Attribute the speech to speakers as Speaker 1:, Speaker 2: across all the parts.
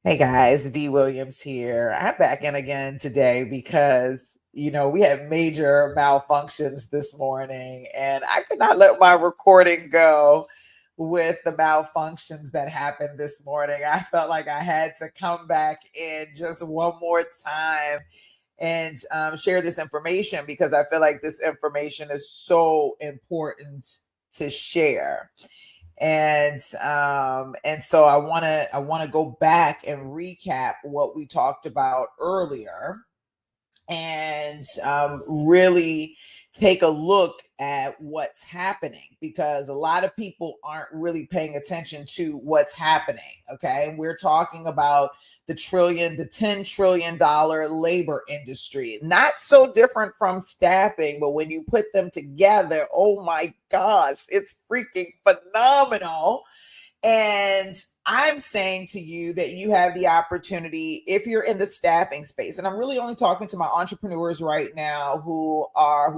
Speaker 1: Hey guys, D Williams here. I'm back in again today because, we had major malfunctions this morning and I could not let my recording go with the malfunctions that happened this morning. I felt like I had to come back in just one more time and share this information because I feel like this information is so important to share. And so I want to go back and recap what we talked about earlier and really take a look at what's happening because a lot of people aren't really paying attention to what's happening. Okay. We're talking about the $10 trillion labor industry, not so different from staffing, but when you put them together, oh my gosh, it's freaking phenomenal. And I'm saying to you that you have the opportunity if you're in the staffing space. And I'm really only talking to my entrepreneurs right now who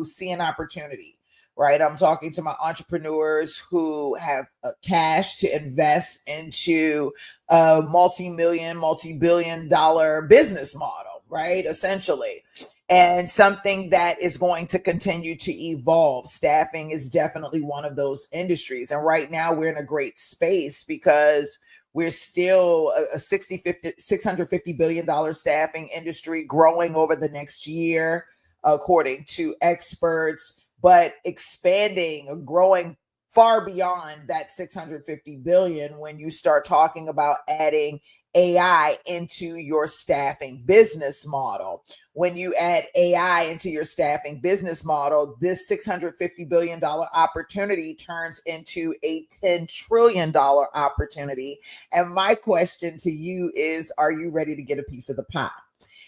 Speaker 1: see an opportunity, right? I'm talking to my entrepreneurs who have cash to invest into a multi-billion dollar business model, right? Essentially. And something that is going to continue to evolve. Staffing is definitely one of those industries. And right now we're in a great space because we're still a $650 billion staffing industry growing over the next year, according to experts, but expanding, growing far beyond that 650 billion when you start talking about adding AI into your staffing business model. When you add AI into your staffing business model, this $650 billion opportunity turns into a $10 trillion opportunity. And my question to you is, are you ready to get a piece of the pie?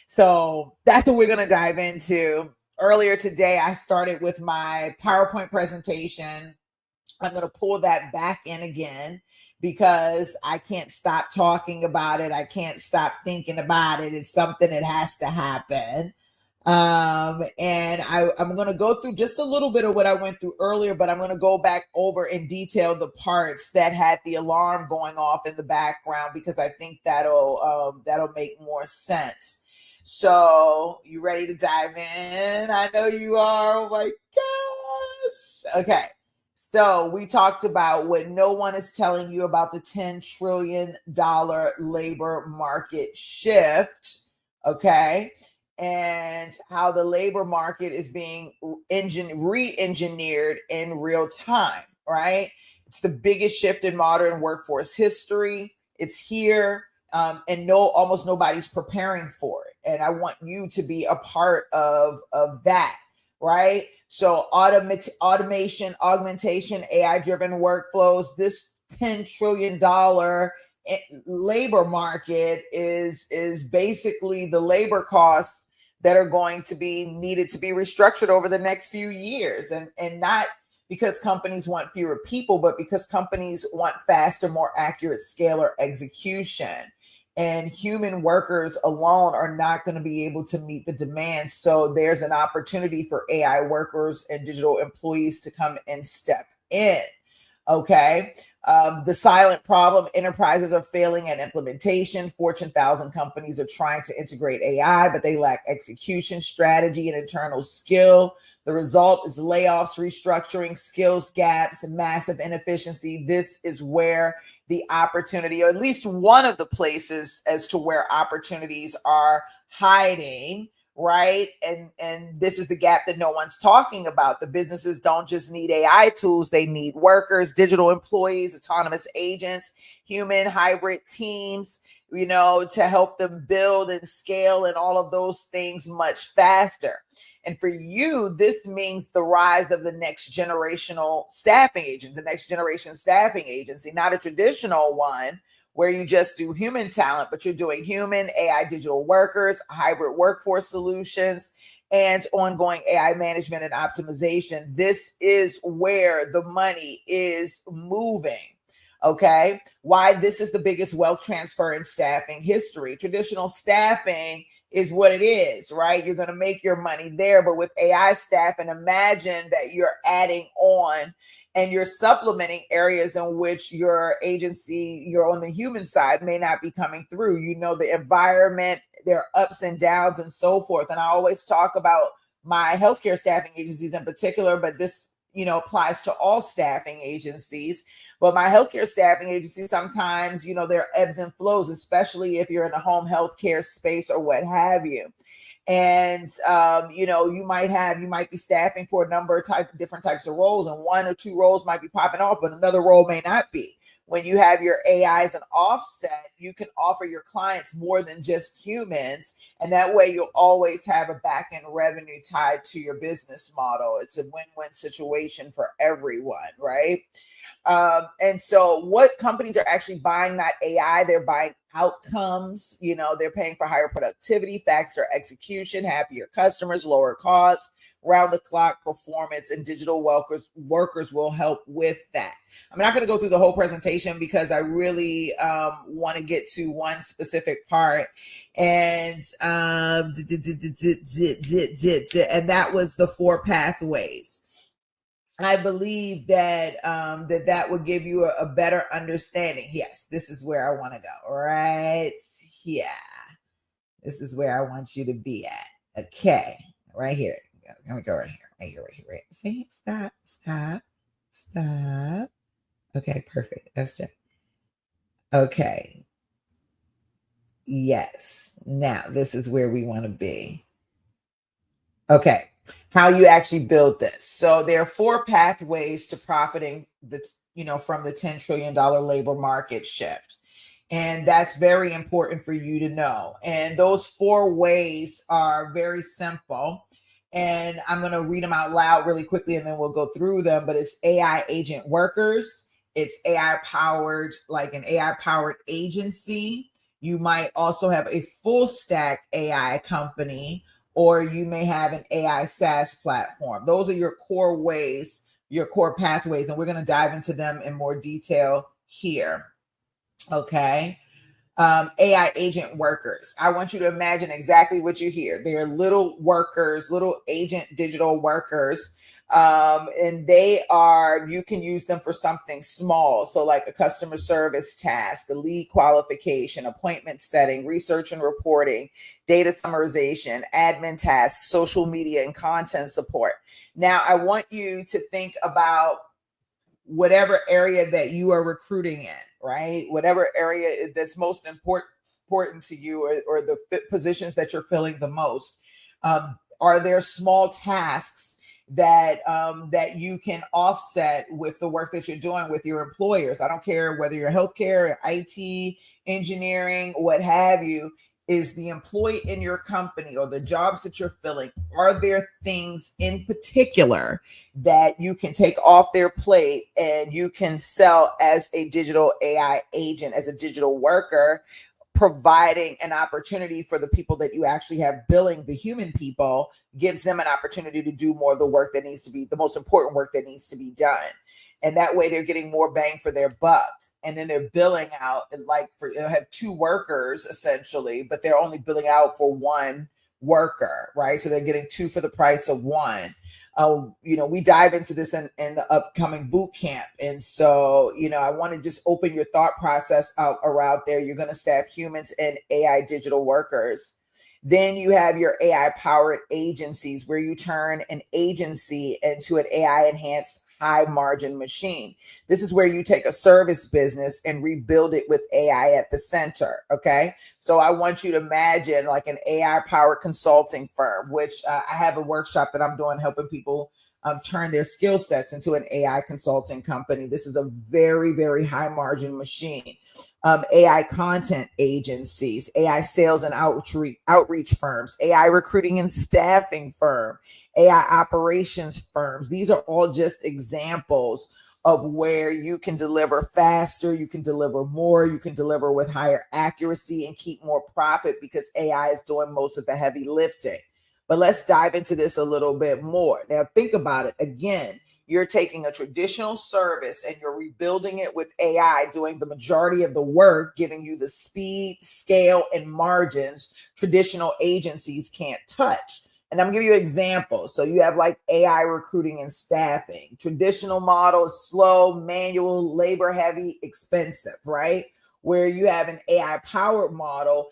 Speaker 1: So that's what we're going to dive into. Earlier today, I started with my PowerPoint presentation. I'm going to pull that back in again because I can't stop talking about it. I can't stop thinking about it. It's something that has to happen. And I'm going to go through just a little bit of what I went through earlier, but I'm going to go back over in detail the parts that had the alarm going off in the background because I think that'll make more sense. So you ready to dive in? I know you are. Oh my gosh. Okay. So we talked about what no one is telling you about the $10 trillion labor market shift, okay? And how the labor market is being re-engineered in real time, right? It's the biggest shift in modern workforce history. It's here, and almost nobody's preparing for it. And I want you to be a part of that, right? So automation, augmentation, AI-driven workflows, this $10 trillion labor market is basically the labor costs that are going to be needed to be restructured over the next few years. And not because companies want fewer people, but because companies want faster, more accurate scale or execution. And human workers alone are not going to be able to meet the demands. So there's an opportunity for AI workers and digital employees to come and step in. Okay. The silent problem, enterprises are failing at implementation. Fortune 1000 companies are trying to integrate AI, but they lack execution, strategy, and internal skill. The result is layoffs, restructuring, skills gaps, and massive inefficiency. This is where the opportunity, or at least one of the places as to where opportunities are hiding, right? And this is the gap that no one's talking about. The businesses don't just need AI tools, they need workers, digital employees, autonomous agents, human hybrid teams, to help them build and scale and all of those things much faster. And for you, this means the rise of the next generational staffing agents, the next generation staffing agency, not a traditional one where you just do human talent, but you're doing human, AI digital workers, hybrid workforce solutions, and ongoing AI management and optimization. This is where the money is moving. Okay. Why this is the biggest wealth transfer in staffing history. Traditional staffing is what it is, right? You're going to make your money there. But with AI staffing, imagine that you're adding on and you're supplementing areas in which your agency, you're on the human side, may not be coming through. You know, the environment, their ups and downs and so forth. And I always talk about my healthcare staffing agencies in particular, but this, you know, applies to all staffing agencies. But my healthcare staffing agency, sometimes, you know, there are ebbs and flows, especially if you're in a home healthcare space or what have you. And you know, you might be staffing for a number of different types of roles, and one or two roles might be popping off, but another role may not be. When you have your AIs and offset, you can offer your clients more than just humans, and that way you'll always have a back end revenue tied to your business model. It's a win-win situation for everyone, right? And so what companies are actually buying, not AI, they're buying outcomes. You know, they're paying for higher productivity, faster execution, happier customers, lower costs, round the clock performance, and digital workers will help with that. I'm not going to go through the whole presentation because I really want to get to one specific part. And and that was the 4 pathways. I believe that that would give you a better understanding. Yes, this is where I want to go. Right here. This is where I want you to be at. Okay, right here. Let me go right here. Right here. See, stop. Okay, perfect. That's just okay. Yes. Now this is where we want to be. Okay. How you actually build this. So there are 4 pathways to profiting from the $10 trillion labor market shift. And that's very important for you to know. And those 4 ways are very simple. And I'm going to read them out loud really quickly and then we'll go through them. But it's AI agent workers. It's AI powered, like an AI powered agency. You might also have a full stack AI company, or you may have an AI SaaS platform. Those are your core ways, your core pathways, and we're going to dive into them in more detail here. Okay. AI agent workers. I want you to imagine exactly what you hear. They're little workers, little agent digital workers. And you can use them for something small. So like a customer service task, a lead qualification, appointment setting, research and reporting, data summarization, admin tasks, social media and content support. Now I want you to think about whatever area that you are recruiting in, right? Whatever area that's most important to you, or the positions that you're filling the most. Are there small tasks that you can offset with the work that you're doing with your employers? I don't care whether you're healthcare, IT, engineering, what have you. Is the employee in your company or the jobs that you're filling, are there things in particular that you can take off their plate and you can sell as a digital AI agent, as a digital worker, providing an opportunity for the people that you actually have billing, the human people, gives them an opportunity to do more of the work that needs to be, the most important work that needs to be done. And that way they're getting more bang for their buck. And then they're billing out, and they'll have 2 workers essentially, but they're only billing out for 1 worker, right? So they're getting 2 for the price of 1. We dive into this in the upcoming boot camp. And so, I want to just open your thought process out around there. You're going to staff humans and AI digital workers. Then you have your AI powered agencies, where you turn an agency into an AI enhanced high margin machine. This is where you take a service business and rebuild it with AI at the center. Okay. So I want you to imagine like an AI powered consulting firm, which I have a workshop that I'm doing helping people turn their skill sets into an AI consulting company. This is a very, very high margin machine. AI content agencies, AI sales and outreach firms, AI recruiting and staffing firm, AI operations firms. These are all just examples of where you can deliver faster, you can deliver more, you can deliver with higher accuracy and keep more profit because AI is doing most of the heavy lifting. But let's dive into this a little bit more. Now, think about it. Again, you're taking a traditional service and you're rebuilding it with AI, doing the majority of the work, giving you the speed, scale, and margins traditional agencies can't touch. And I'm gonna give you an example. So you have like AI recruiting and staffing. Traditional model is slow, manual, labor heavy, expensive, right? Where you have an AI powered model,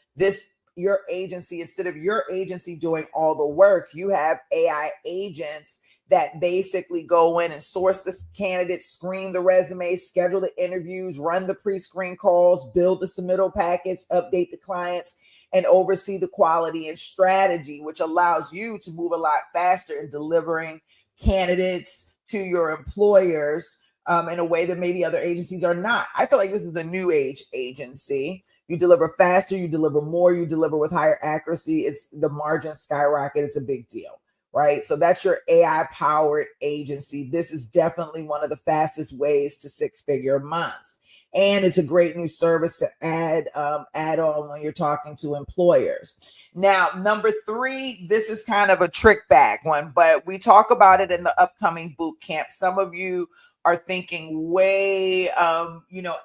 Speaker 1: your agency, instead of your agency doing all the work, you have AI agents that basically go in and source the candidates, screen the resumes, schedule the interviews, run the pre-screen calls, build the submittal packets, update the clients, and oversee the quality and strategy, which allows you to move a lot faster in delivering candidates to your employers in a way that maybe other agencies are not. I feel like this is a new age agency. You deliver faster, you deliver more, you deliver with higher accuracy. It's the margins skyrocket. It's a big deal, right? So that's your AI powered agency. This is definitely one of the fastest ways to six-figure months. And it's a great new service to add on when you're talking to employers. Now, number 3, this is kind of a trick bag one, but we talk about it in the upcoming boot camp. Some of you are thinking way,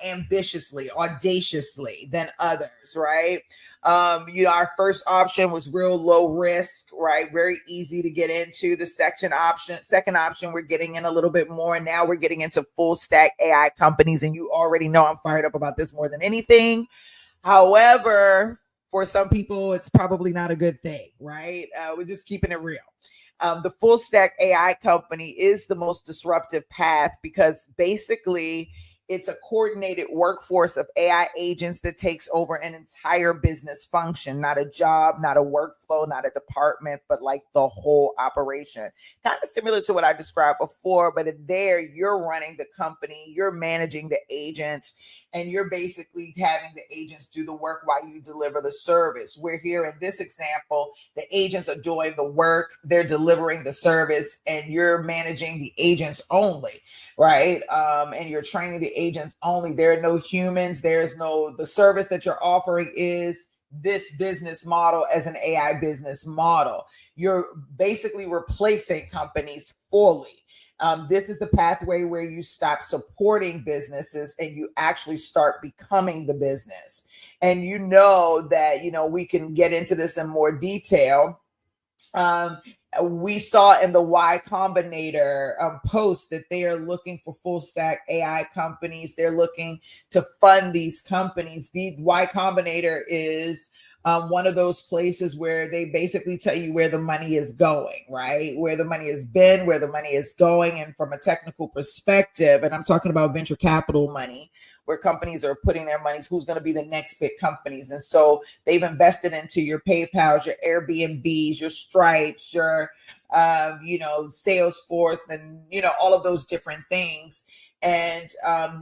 Speaker 1: ambitiously, audaciously than others, right? Our first option was real low risk, right? Very easy to get into. The second option, we're getting in a little bit more. And now we're getting into full stack AI companies. And you already know I'm fired up about this more than anything. However, for some people, it's probably not a good thing, right? We're just keeping it real. The full stack AI company is the most disruptive path because basically it's a coordinated workforce of AI agents that takes over an entire business function, not a job, not a workflow, not a department, but like the whole operation. Kind of similar to what I described before, but there you're running the company, you're managing the agents, and you're basically having the agents do the work while you deliver the service. We're here in this example, the agents are doing the work, they're delivering the service, and you're managing the agents only, right? And you're training the agents only. There are no humans. The service that you're offering is this business model as an AI business model. You're basically replacing companies fully. This is the pathway where you stop supporting businesses and you actually start becoming the business. And that, we can get into this in more detail. We saw in the Y Combinator post that they are looking for full stack AI companies. They're looking to fund these companies. The Y Combinator is one of those places where they basically tell you where the money is going, right? Where the money has been, where the money is going. And from a technical perspective, and I'm talking about venture capital money, where companies are putting their money, who's going to be the next big companies. And so they've invested into your PayPals, your Airbnbs, your Stripes, your, Salesforce, and, all of those different things. And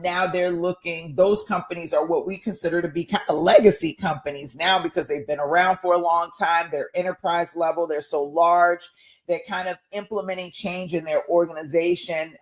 Speaker 1: now those companies are what we consider to be kind of legacy companies now because they've been around for a long time. They're enterprise level. They're so large. They're kind of implementing change in their organization,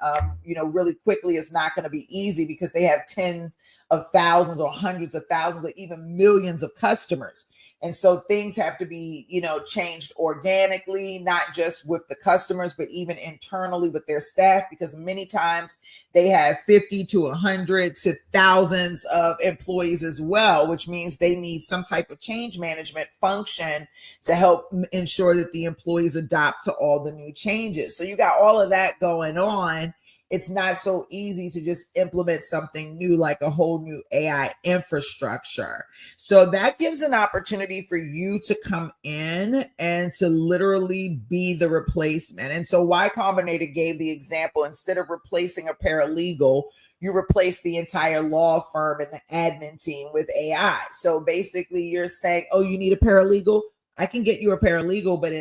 Speaker 1: really quickly. Is not going to be easy because they have tens of thousands or hundreds of thousands or even millions of customers. And so things have to be, changed organically, not just with the customers, but even internally with their staff, because many times they have 50 to 100 to thousands of employees as well, which means they need some type of change management function to help ensure that the employees adapt to all the new changes. So you got all of that going on. It's not so easy to just implement something new like a whole new AI infrastructure. So that gives an opportunity for you to come in and to literally be the replacement. And so Y Combinator gave the example, instead of replacing a paralegal, you replace the entire law firm and the admin team with AI. So basically you're saying, oh, you need a paralegal? I can get you a paralegal, but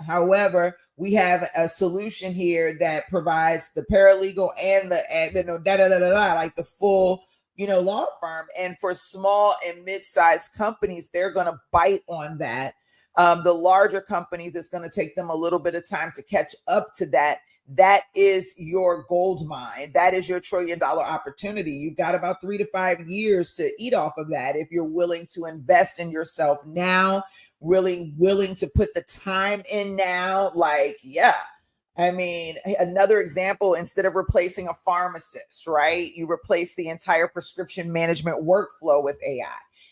Speaker 1: however, we have a solution here that provides the paralegal and the admin, like the full, law firm. And for small and mid-sized companies, they're going to bite on that. The larger companies, it's going to take them a little bit of time to catch up to that. That is your gold mine. That is your $1 trillion opportunity. You've got about 3 to 5 years to eat off of that if you're willing to invest in yourself now, really willing to put the time in now. Another example, instead of replacing a pharmacist, right? You replace the entire prescription management workflow with AI.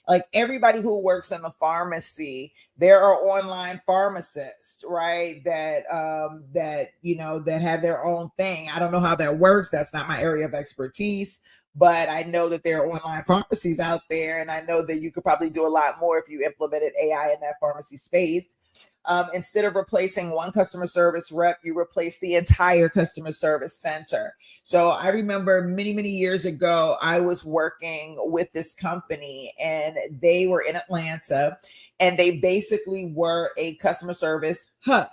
Speaker 1: Like everybody who works in the pharmacy, there are online pharmacists, right? That have their own thing. I don't know how that works. That's not my area of expertise, but I know that there are online pharmacies out there, and I know that you could probably do a lot more if you implemented AI in that pharmacy space. Instead of replacing one customer service rep, you replace the entire customer service center. So I remember many, many years ago, I was working with this company and they were in Atlanta, and they basically were a customer service hub.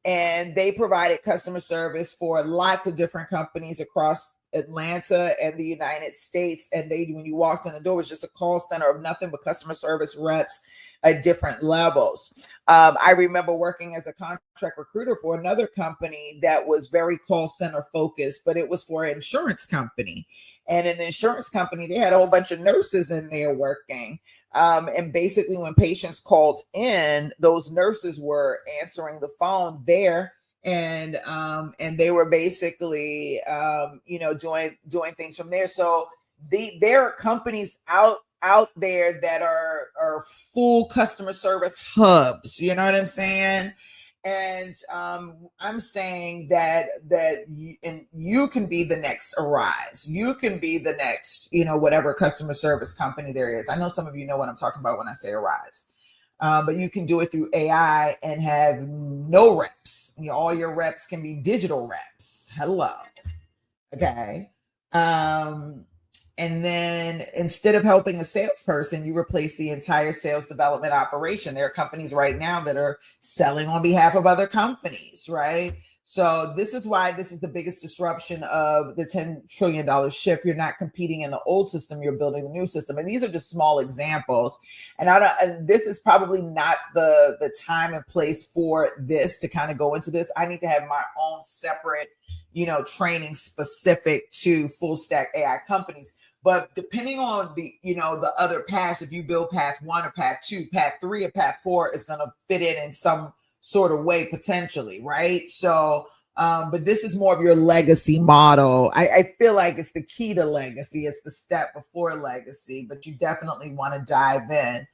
Speaker 1: And they provided customer service for lots of different companies across Atlanta and the United States. And when you walked in the door, it was just a call center of nothing but customer service reps at different levels. I remember working as a contract recruiter for another company that was very call center focused, but it was for an insurance company. And in the insurance company, they had a whole bunch of nurses in there working. And basically, when patients called in, those nurses were answering the phone there, and they were basically doing things from there. So there are companies out there that are full customer service hubs. You know what I'm saying? And I'm saying that you can be the next Arise. You can be the next, whatever customer service company there is. I know some of you know what I'm talking about when I say Arise. But you can do it through AI and have no reps. All your reps can be digital reps. Hello. Okay. And then instead of helping a salesperson, you replace the entire sales development operation. There are companies right now that are selling on behalf of other companies, right? So this is why this is the biggest disruption of the $10 trillion shift. You're not competing in the old system, you're building the new system. And these are just small examples. And this is probably not the time and place for this to kind of go into this. I need to have my own separate, training specific to full stack AI companies. But depending on the other paths, if you build path 1 or path 2, path 3 or path 4 is going to fit in some sort of way potentially, right? So, but this is more of your legacy model. I feel like it's the key to legacy. It's the step before legacy, but you definitely want to dive in.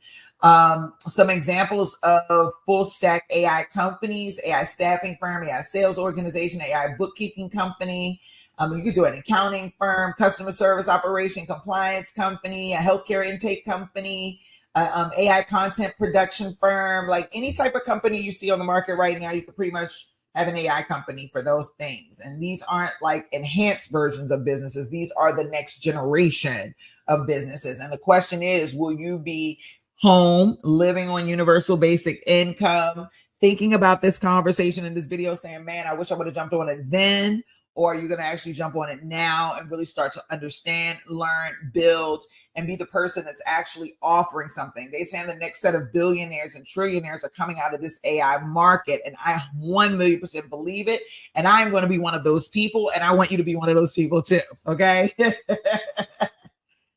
Speaker 1: Some examples of full stack AI companies: AI staffing firm, AI sales organization, AI bookkeeping company. You could do an accounting firm, customer service operation, compliance company, a healthcare intake company, AI content production firm. Like any type of company you see on the market right now, you could pretty much have an AI company for those things. And these aren't like enhanced versions of businesses. These are the next generation of businesses. And the question is, will you be home, living on universal basic income, thinking about this conversation in this video saying, man, I wish I would have jumped on it then? Or are you going to actually jump on it now and really start to understand, learn, build, and be the person that's actually offering something? They say the next set of billionaires and trillionaires are coming out of this AI market. And I 1,000,000% believe it. And I'm going to be one of those people. And I want you to be one of those people too. Okay.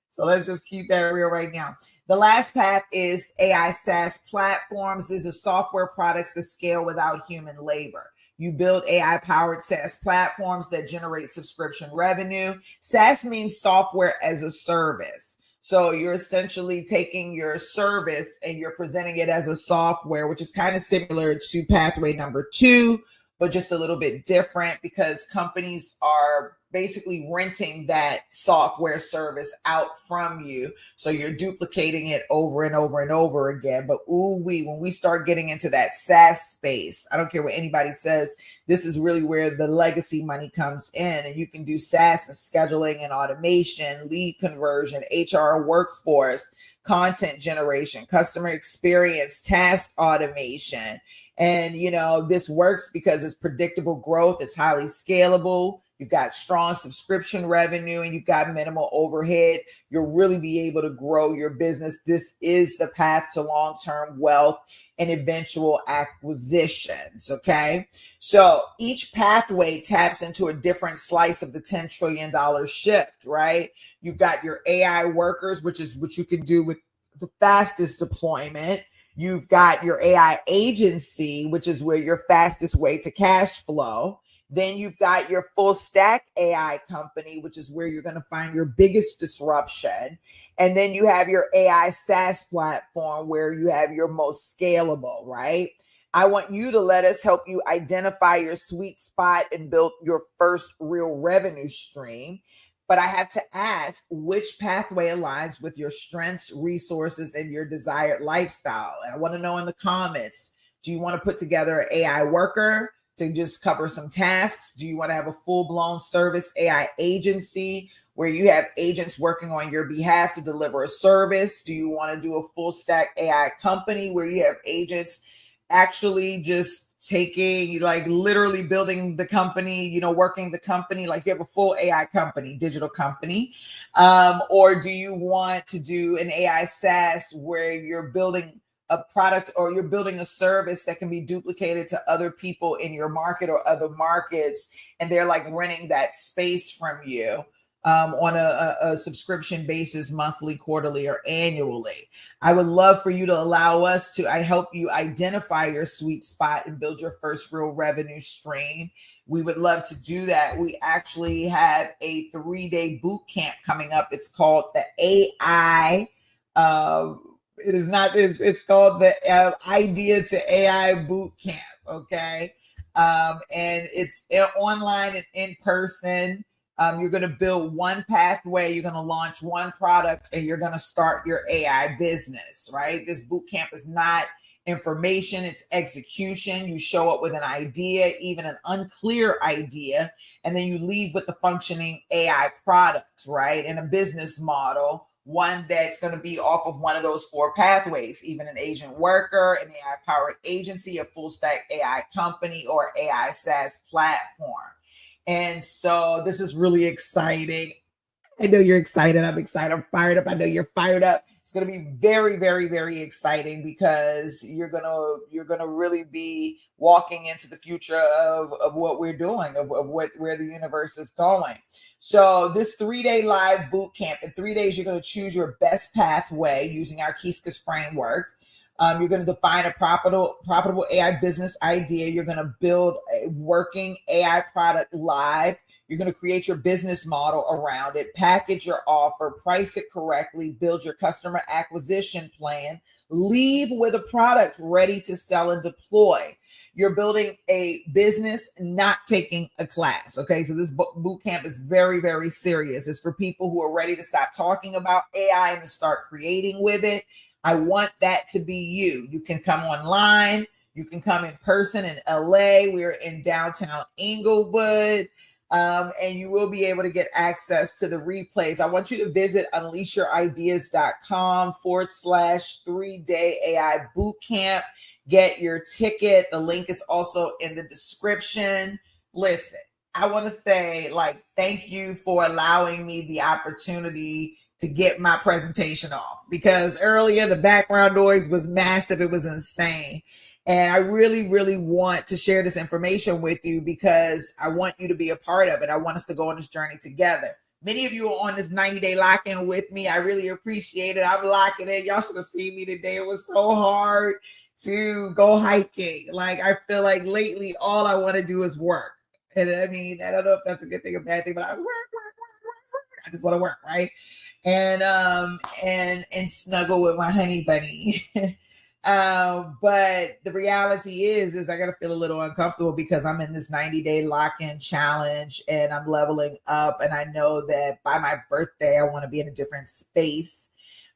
Speaker 1: So let's just keep that real right now. The last path is AI SaaS platforms. These are software products that scale without human labor. You build AI-powered SaaS platforms that generate subscription revenue. SaaS means software as a service. So you're essentially taking your service and you're presenting it as a software, which is kind of similar to pathway number 2, but just a little bit different because companies are basically renting that software service out from you. So you're duplicating it over and over and over again. But when we start getting into that SaaS space, I don't care what anybody says, this is really where the legacy money comes in. And you can do SaaS and scheduling and automation, lead conversion, HR workforce, content generation, customer experience, task automation. And, this works because it's predictable growth. It's highly scalable. You've got strong subscription revenue and you've got minimal overhead. You'll really be able to grow your business. This is the path to long-term wealth and eventual acquisitions. Okay. So each pathway taps into a different slice of the $10 trillion shift, right? You've got your AI workers, which is what you can do with the fastest deployment. You've got your AI agency, which is where your fastest way to cash flow. Then you've got your full stack AI company, which is where you're going to find your biggest disruption. And then you have your AI SaaS platform where you have your most scalable, right? I want you to let us help you identify your sweet spot and build your first real revenue stream. But I have to ask which pathway aligns with your strengths, resources, and your desired lifestyle. And I want to know in the comments, do you want to put together an AI worker to just cover some tasks? Do you want to have a full-blown service AI agency where you have agents working on your behalf to deliver a service? Do you want to do a full stack AI company where you have agents actually just taking, like, literally building the company, working the company, like you have a full AI company, digital company? Or do you want to do an AI SaaS where you're building a product or you're building a service that can be duplicated to other people in your market or other markets, and they're like renting that space from you on a subscription basis, monthly, quarterly, or annually? I would love for you to allow us to help you identify your sweet spot and build your first real revenue stream. We would love to do that. We actually have a 3-day boot camp coming up. It's called the AI. It's called the Idea to AI Boot Camp. Okay. And it's online and in person. You're going to build one pathway, you're going to launch one product, and you're going to start your AI business, right? This boot camp is not information, it's execution. You show up with an idea, even an unclear idea, and then you leave with the functioning AI product, right? And a business model, one that's going to be off of one of those 4 pathways, even an agent worker, an AI powered agency, a full stack AI company, or AI SaaS platform. And so this is really exciting. I know you're excited. I'm excited. I'm fired up. I know you're fired up. It's going to be very, very, very exciting because you're gonna really be walking into the future of what we're doing, of where the universe is going. So this 3-day live boot camp, in 3 days, you're going to choose your best pathway using our Kiska's framework. You're going to define a profitable AI business idea. You're going to build a working AI product live. You're going to create your business model around it, package your offer, price it correctly, build your customer acquisition plan, leave with a product ready to sell and deploy. You're building a business, not taking a class. Okay. So this boot camp is very, very serious. It's for people who are ready to stop talking about AI and to start creating with it. I want that to be you. You can come online. You can come in person in LA. We're in downtown Inglewood. And you will be able to get access to the replays. I want you to visit unleashyourideas.com/3-day AI bootcamp. Get your ticket. The link is also in the description. Listen, I want to say, thank you for allowing me the opportunity to get my presentation off, because earlier the background noise was massive. It was insane. And I really, really want to share this information with you because I want you to be a part of it. I want us to go on this journey together. Many of you are on this 90-day lock-in with me. I really appreciate it. I'm locking in. Y'all should have seen me today. It was so hard to go hiking. I feel like lately all I want to do is work. And I mean, I don't know if that's a good thing or bad thing, but I work. I just want to work, right? And snuggle with my honey bunny. But the reality is I got to feel a little uncomfortable because I'm in this 90-day lock-in challenge and I'm leveling up. And I know that by my birthday, I want to be in a different space.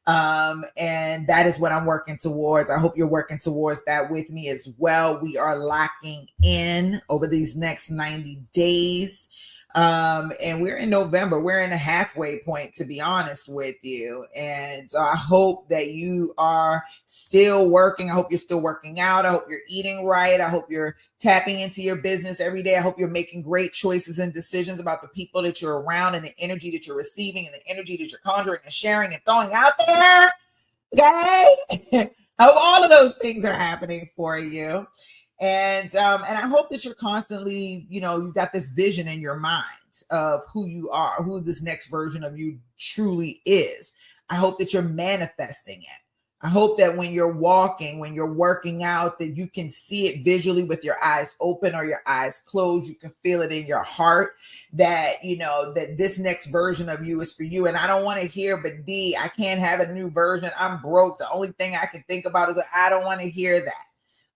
Speaker 1: And that is what I'm working towards. I hope you're working towards that with me as well. We are locking in over these next 90 days. And we're in November. We're in a halfway point, to be honest with you. And so I hope that you are still working. I hope you're still working out. I hope you're eating right. I hope you're tapping into your business every day. I hope you're making great choices and decisions about the people that you're around and the energy that you're receiving and the energy that you're conjuring and sharing and throwing out there. Okay. I hope all of those things are happening for you. And I hope that you're constantly, you got this vision in your mind of who you are, who this next version of you truly is. I hope that you're manifesting it. I hope that when you're walking, when you're working out, that you can see it visually with your eyes open or your eyes closed. You can feel it in your heart that, you know, that this next version of you is for you. And I don't want to hear, but D, I can't have a new version. I'm broke. The only thing I can think about is I don't want to hear that.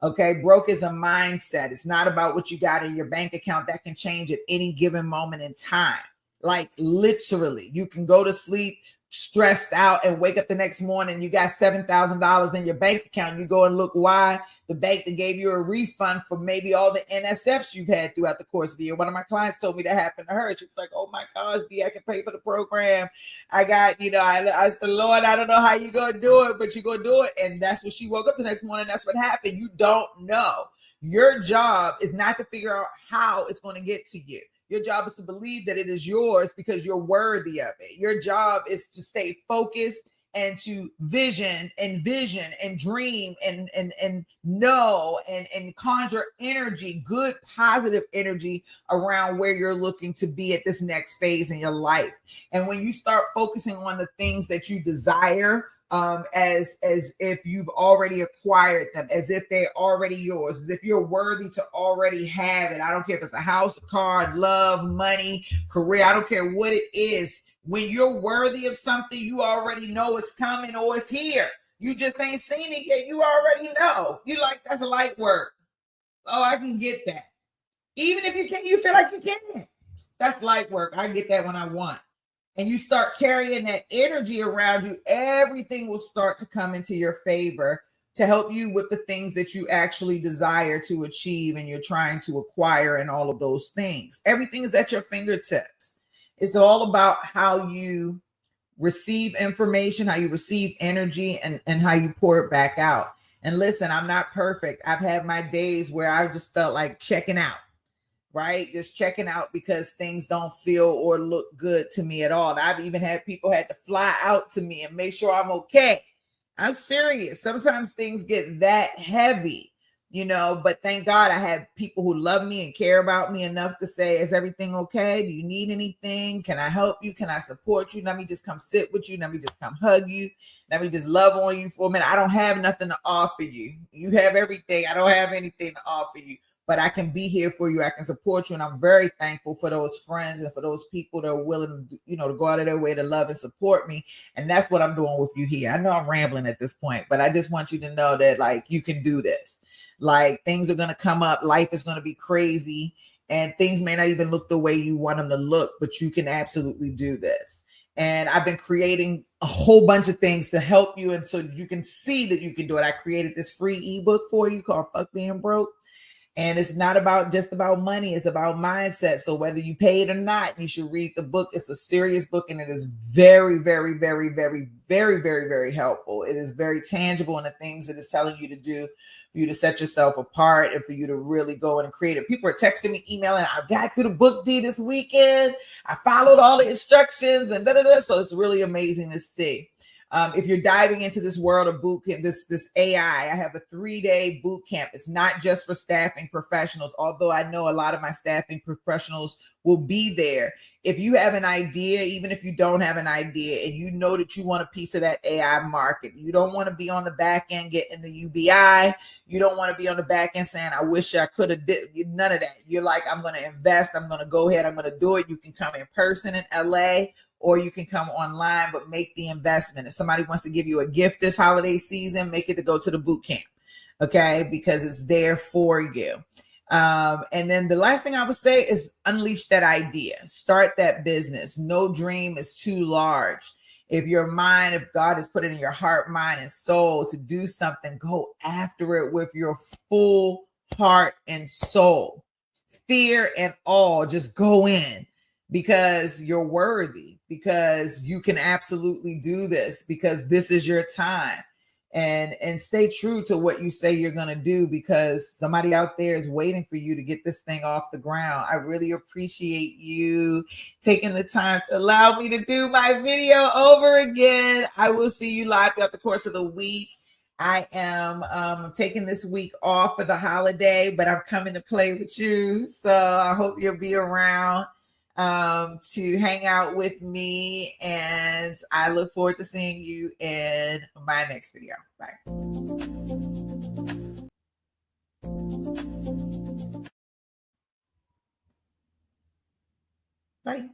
Speaker 1: Okay. Broke is a mindset. It's not about what you got in your bank account. That can change at any given moment in time. Like literally, you can go to sleep stressed out and wake up the next morning, you got $7,000 in your bank account. You go and look why the bank that gave you a refund for maybe all the NSFs you've had throughout the course of the year. One of my clients told me that happened to her. She was like, oh my gosh, D, I can pay for the program. I got, you know, I said, Lord, I don't know how you're going to do it, but you're going to do it. And that's when she woke up the next morning. That's what happened. You don't know. Your job is not to figure out how it's going to get to you. Your job is to believe that it is yours because you're worthy of it. Your job is to stay focused and to vision and dream and know and conjure energy, good, positive energy around where you're looking to be at this next phase in your life. And when you start focusing on the things that you desire, as if you've already acquired them, as if they're already yours, as if you're worthy to already have it. I don't care if it's a house, a car, love, money, career. I don't care what it is. When you're worthy of something, you already know it's coming or it's here. You just ain't seen it yet. You already know. You like, that's light work. Oh, I can get that. Even if you can't, you feel like you can't. That's light work. I get that when I want. And you start carrying that energy around you, everything will start to come into your favor to help you with the things that you actually desire to achieve and you're trying to acquire and all of those things. Everything is at your fingertips. It's all about how you receive information, how you receive energy, and how you pour it back out. And listen, I'm not perfect. I've had my days where I just felt like checking out. Right? Just checking out because things don't feel or look good to me at all. And I've even had people had to fly out to me and make sure I'm okay. I'm serious. Sometimes things get that heavy, you know, but thank God I have people who love me and care about me enough to say, is everything okay? Do you need anything? Can I help you? Can I support you? Let me just come sit with you. Let me just come hug you. Let me just love on you for a minute. I don't have nothing to offer you. You have everything. I don't have anything to offer you. But I can be here for you. I can support you. And I'm very thankful for those friends and for those people that are willing to, you know, to go out of their way to love and support me. And that's what I'm doing with you here. I know I'm rambling at this point, but I just want you to know that like you can do this. Like things are going to come up. Life is going to be crazy and things may not even look the way you want them to look, but you can absolutely do this. And I've been creating a whole bunch of things to help you. And so you can see that you can do it. I created this free ebook for you called Fuck Being Broke. And it's not about just about money. It's about mindset. So whether you pay it or not, you should read the book. It's a serious book and it is very, very, very, very, very, very, very helpful. It is very tangible in the things that it's telling you to do for you to set yourself apart and for you to really go in and create it. People are texting me, emailing. I got through the book D this weekend. I followed all the instructions and So it's really amazing to see. If you're diving into this world of boot camp, this AI, I have a 3-day boot camp. It's not just for staffing professionals, although I know a lot of my staffing professionals will be there. If you have an idea, even if you don't have an idea, and you know that you want a piece of that AI market, you don't want to be on the back end getting the UBI. You don't want to be on the back end saying, I wish I could have did none of that. You're like, I'm going to invest. I'm going to go ahead. I'm going to do it. You can come in person in LA. Or you can come online, but make the investment. If somebody wants to give you a gift this holiday season, make it to go to the boot camp, okay? Because it's there for you. And then the last thing I would say is unleash that idea. Start that business. No dream is too large. If God has put it in your heart, mind, and soul to do something, go after it with your full heart and soul. Fear and all, just go in. Because you're worthy, because you can absolutely do this, because this is your time. And stay true to what you say you're going to do, because somebody out there is waiting for you to get this thing off the ground. I really appreciate you taking the time to allow me to do my video over again. I will see you live throughout the course of the week. I am taking this week off for the holiday, but I'm coming to play with you. So I hope you'll be around. to hang out with me. And I look forward to seeing you in my next video. Bye. Bye.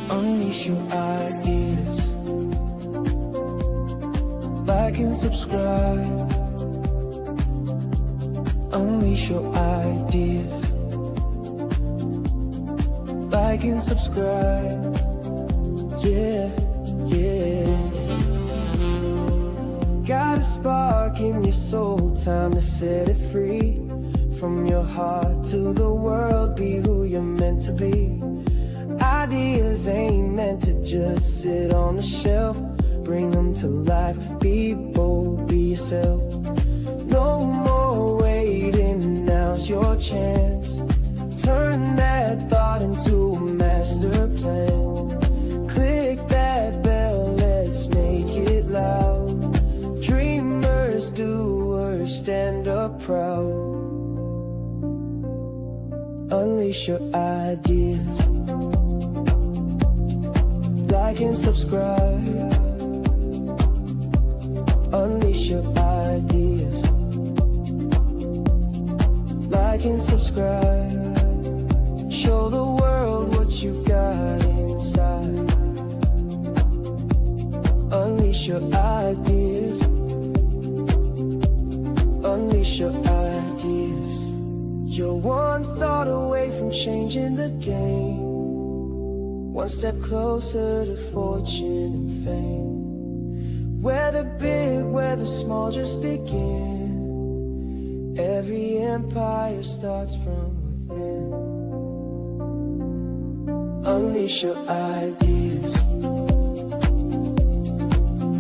Speaker 2: Unleash your ideas. Like and subscribe. Unleash your ideas. Like and subscribe. Yeah, yeah. Got a spark in your soul, time to set it free. From your heart to the world, be who you're meant to be. Ideas ain't meant to just sit on the shelf. Bring them to life, be bold, be yourself. No more waiting, now's your chance. Turn that thought into a master plan. Click that bell, let's make it loud. Dreamers, doers, stand up proud. Unleash your ideas. Like and subscribe. Unleash your ideas. Like and subscribe. Show the world what you've got inside. Unleash your ideas. Unleash your ideas. You're one thought away from changing the game. One step closer to fortune and fame. Whether big, whether small, just begin. Every empire starts from within. Unleash your ideas.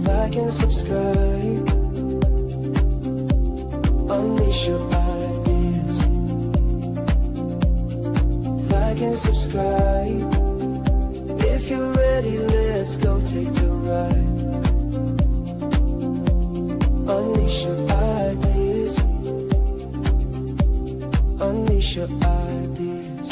Speaker 2: Like and subscribe. Unleash your ideas. Like and subscribe. If you're ready, let's go take the ride. Unleash your ideas. Unleash your ideas.